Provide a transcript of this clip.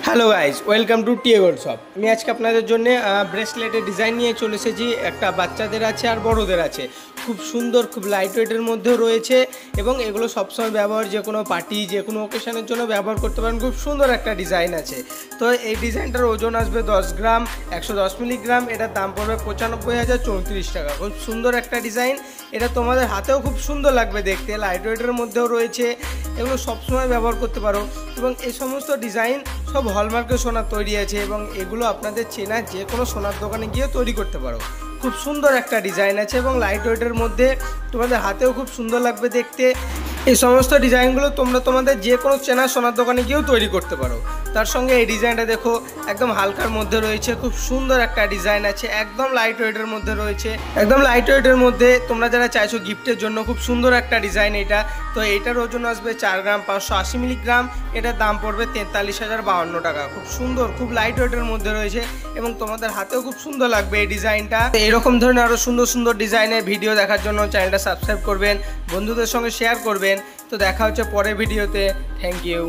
Hello guys, welcome to TA gold shop. আমি আজকে আপনাদের জন্য ব্রেসলেটের ডিজাইন নিয়ে চলে এসেছি। একটা বাচ্চাদের আছে আর বড়োদের আছে। খুব সুন্দর, খুব লাইট ওয়েটের মধ্যেও রয়েছে এবং এগুলো সবসময় ব্যবহার, যে কোনো পার্টি, যে কোনো ওকেশনের জন্য ব্যবহার করতে পারেন। খুব সুন্দর একটা ডিজাইন আছে। তো এই ডিজাইনটার ওজন আসবে 10 গ্রাম, 110 মিলিগ্রাম। এটার দাম পড়বে 95,034 টাকা। খুব সুন্দর একটা ডিজাইন। এটা তোমাদের হাতেও খুব সুন্দর লাগবে দেখতে, লাইট ওয়েটের মধ্যেও রয়েছে। এগুলো সবসময় ব্যবহার করতে পারো এবং এই সমস্ত ডিজাইন সব হলমার্কের সোনার তৈরি আছে এবং এগুলো আপনাদের চেনা যে কোনো সোনার দোকানে গিয়ে তৈরি করতে পারো। খুব সুন্দর একটা ডিজাইন আছে এবং লাইট ওয়েটের মধ্যে, তোমাদের হাতেও খুব সুন্দর লাগবে দেখতে। এই সমস্ত ডিজাইনগুলো তোমরা তোমাদের যে কোনো চেনা সোনার দোকানে গিয়েও তৈরি করতে পারো। তার সঙ্গে এই ডিজাইনটা দেখো, একদম হালকার মধ্যে রয়েছে। খুব সুন্দর একটা ডিজাইন আছে, একদম লাইট ওয়েটের মধ্যে রয়েছে। একদম লাইট ওয়েটের মধ্যে তোমরা যারা চাইছো গিফটের জন্য, খুব সুন্দর একটা ডিজাইন এটা। তো এইটার ওজন আসবে 4 গ্রাম, 580 মিলিগ্রাম। এটার দাম পড়বে 43,052 টাকা। খুব সুন্দর, খুব লাইট ওয়েটের মধ্যে রয়েছে এবং তোমাদের হাতেও খুব সুন্দর লাগবে এই ডিজাইনটা। এরকম ধরনের আরও সুন্দর সুন্দর ডিজাইনের ভিডিও দেখার জন্য চ্যানেলটা সাবস্ক্রাইব করবেন, বন্ধুদের সঙ্গে শেয়ার করবেন। তো দেখা হচ্ছে পরের ভিডিওতে। Thank you.